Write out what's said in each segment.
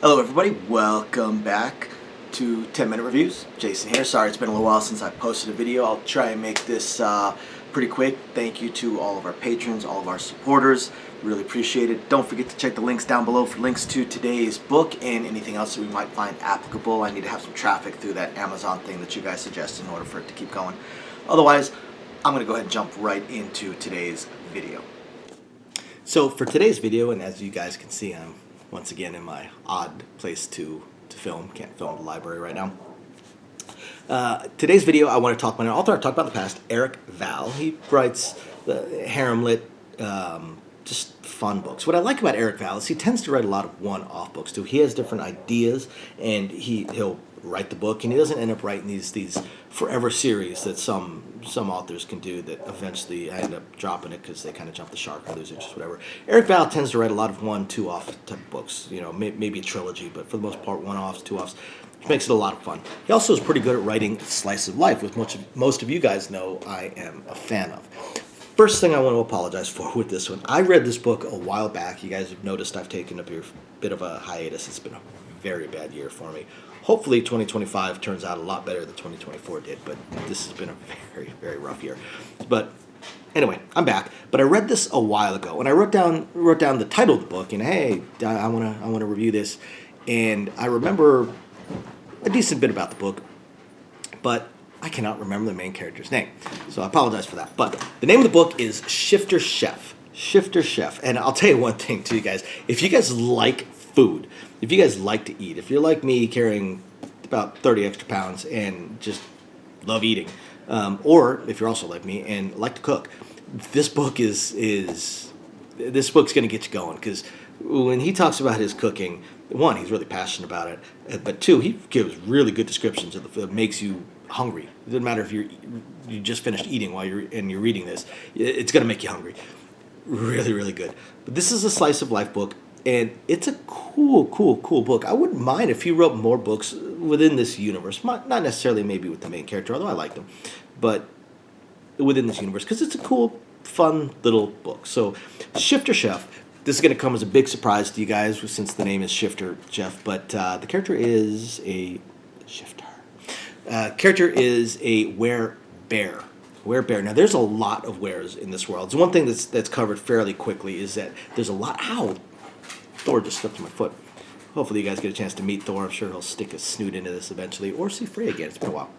Hello everybody, welcome back to 10 Minute Reviews. Jason here. Sorry it's been a little while since I posted a video. I'll try and make this pretty quick. Thank you to all of our patrons, all of our supporters. Really appreciate it. Don't forget to check the links down below for links to today's book and anything else that we might find applicable. I need to have some traffic through that Amazon thing that you guys suggest in order for it to keep going. Otherwise, I'm going to go ahead and jump right into today's video. So for today's video, and as you guys can see, I'm once again in my odd place to film. Can't film in the library right now. Today's video, I want to talk about an author I've talked about in the past, Eric Vall. He writes the harem lit, just fun books. What I like about Eric Vall is he tends to write a lot of one-off books too. He has different ideas, and he'll write the book, and he doesn't end up writing these forever series that some authors can do that eventually end up dropping it because they kind of jump the shark or lose it, just whatever. Eric Vall tends to write a lot of one, two-off type books, you know, maybe a trilogy, but for the most part, one-offs, two-offs, which makes it a lot of fun. He also is pretty good at writing slice of life, which most of you guys know I am a fan of. First thing I want to apologize for with this one, I read this book a while back. You guys have noticed I've taken a bit of a hiatus. It's been a very bad year for me. Hopefully 2025 turns out a lot better than 2024 did, but this has been a very, very rough year. But anyway, I'm back. But I read this a while ago, and I wrote down the title of the book, and hey, I wanna review this. And I remember a decent bit about the book, but I cannot remember the main character's name, so I apologize for that. But the name of the book is Shifter Chef. Shifter Chef. And I'll tell you one thing to you guys. If you guys like food, if you guys like to eat, if you're like me carrying about 30 extra pounds and just love eating, or if you're also like me and like to cook, this book this book's going to get you going, because when he talks about his cooking, one, he's really passionate about it, but two, he gives really good descriptions of the food. It makes you hungry. It doesn't matter if you just finished eating while you're reading this. It's going to make you hungry. Really, really good. But this is a slice of life book, and it's a cool book. I wouldn't mind if he wrote more books within this universe. Not necessarily maybe with the main character, although I liked him, but within this universe, because it's a cool, fun little book. So, Shifter Chef. This is going to come as a big surprise to you guys since the name is Shifter Chef, but the character is a shifter. Character is a werebear. Werebear. Now, there's a lot of wares in this world. So one thing that's covered fairly quickly is that there's a lot. Ow! Thor just stepped on my foot. Hopefully, you guys get a chance to meet Thor. I'm sure he'll stick his snoot into this eventually, or see Frey again. It's been a while.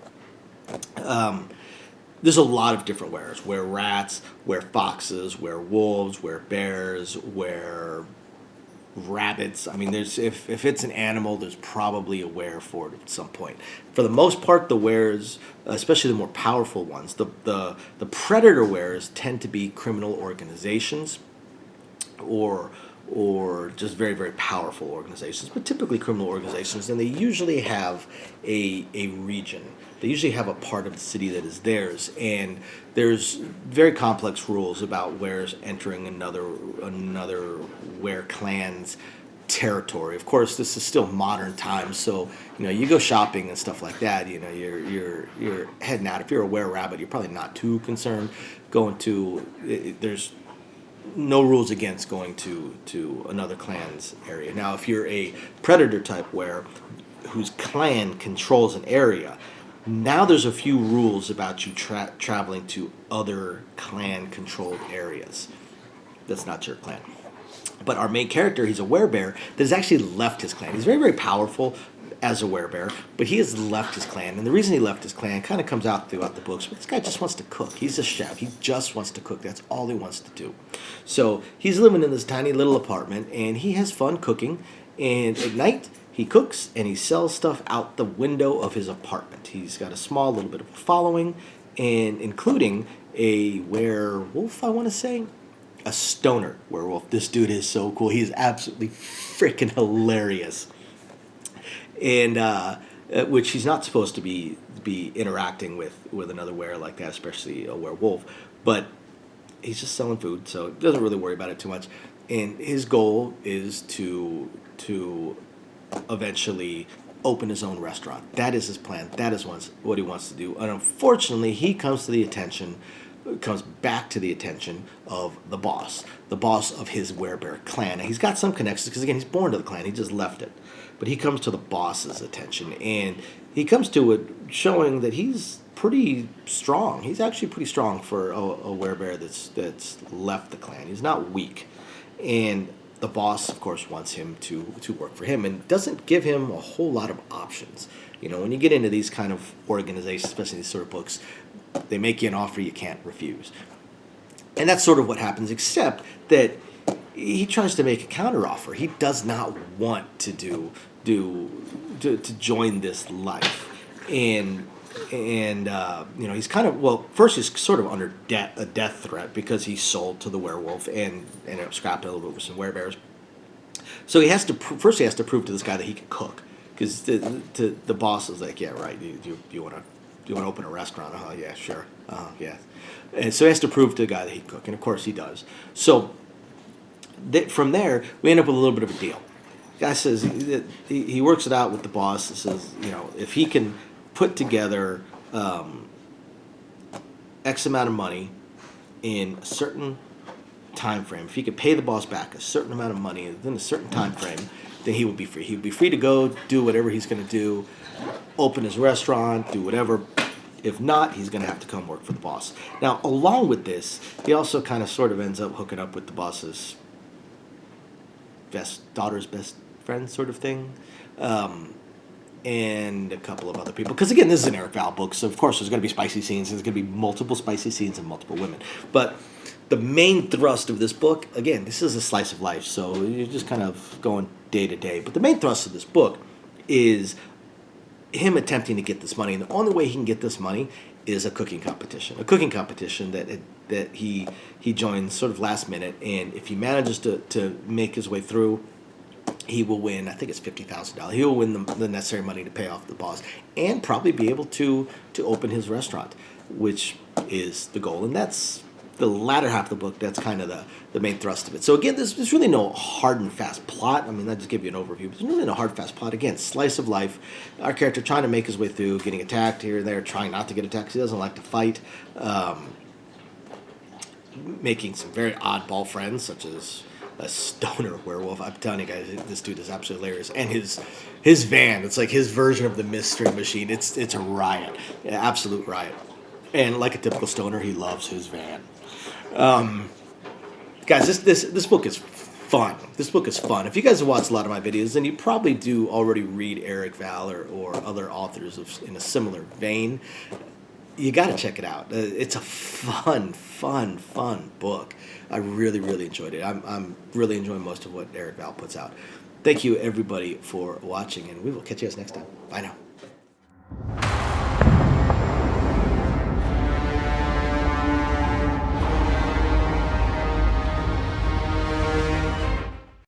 There's a lot of different wares. Were rats, were foxes, were wolves, were bears, were rabbits. I mean, there's if it's an animal, there's probably a were for it at some point. For the most part, the wares, especially the more powerful ones, the predator wares tend to be criminal organizations, or just very, very powerful organizations, but typically criminal organizations, and they usually have a region. They usually have a part of the city that is theirs, and there's very complex rules about wares entering another were clan's territory. Of course, this is still modern times, so you go shopping and stuff like that. You're heading out. If you're a were rabbit, you're probably not too concerned going to. There's no rules against going to another clan's area. Now, if you're a predator type were whose clan controls an area, now there's a few rules about you traveling to other clan-controlled areas. That's not your clan. But our main character, he's a werebear that has actually left his clan. He's very, very powerful as a werebear, but he has left his clan. And the reason he left his clan kind of comes out throughout the books. But this guy just wants to cook. He's a chef. He just wants to cook. That's all he wants to do. So he's living in this tiny little apartment, and he has fun cooking. And at night, he cooks and he sells stuff out the window of his apartment. He's got a small little bit of a following, and including a werewolf, I want to say. A stoner werewolf. This dude is so cool. He's absolutely freaking hilarious. And which he's not supposed to be interacting with another were like that, especially a werewolf. But he's just selling food, so he doesn't really worry about it too much. And his goal is to eventually open his own restaurant. That is his plan. That is what he wants to do. And unfortunately, he comes back to the attention of the boss of his werebear clan. And he's got some connections because, again, he's born to the clan. He just left it. but he comes to the boss's attention, and he comes to it showing that he's pretty strong. He's actually pretty strong for a werebear that's left the clan. He's not weak, and the boss, of course, wants him to work for him and doesn't give him a whole lot of options. When you get into these kind of organizations, especially these sort of books, they make you an offer you can't refuse. And that's sort of what happens, except that he tries to make a counteroffer. He does not want to to join this life, and he's kind of, well, first he's sort of under a death threat because he's sold to the werewolf and ended up scrapping a little bit with some werebears. So he has to first he has to prove to this guy that he can cook, because the boss is like, yeah, right, you want to open a restaurant? Oh yeah, sure, yeah. And so he has to prove to the guy that he can cook, and of course he does. So from there we end up with a little bit of a deal. The guy says he works it out with the boss and says, if he can put together X amount of money in a certain time frame, if he could pay the boss back a certain amount of money within a certain time frame, then he would be free. He would be free to go do whatever he's going to do, open his restaurant, do whatever. If not, he's going to have to come work for the boss. Now, along with this, he also kind of sort of ends up hooking up with the boss's daughter's best friend sort of thing. And a couple of other people. Because, again, this is an Eric Vall book, so, of course, there's going to be spicy scenes. There's going to be multiple spicy scenes and multiple women. But the main thrust of this book, again, this is a slice of life, so you're just kind of going day to day. But the main thrust of this book is him attempting to get this money. And the only way he can get this money is a cooking competition. A cooking competition that he joins sort of last minute. And if he manages to make his way through, he will win, I think it's $50,000. He will win the necessary money to pay off the boss and probably be able to open his restaurant, which is the goal. And that's the latter half of the book. That's kind of the main thrust of it. So again, there's really no hard and fast plot. I mean, I just give you an overview. But there's really no hard and fast plot. Again, slice of life. Our character trying to make his way through, getting attacked here and there, trying not to get attacked because he doesn't like to fight. Making some very oddball friends, such as a stoner werewolf. I'm telling you guys, this dude is absolutely hilarious. And his van, it's like his version of the mystery machine. It's a riot, an absolute riot. And like a typical stoner, he loves his van. Guys, this book is fun. This book is fun. If you guys have watched a lot of my videos, then you probably do already read Eric Vall or other authors in a similar vein. You got to check it out. It's a fun book. I really, really enjoyed it. I'm really enjoying most of what Eric Vall puts out. Thank you, everybody, for watching, and we will catch you guys next time. Bye now.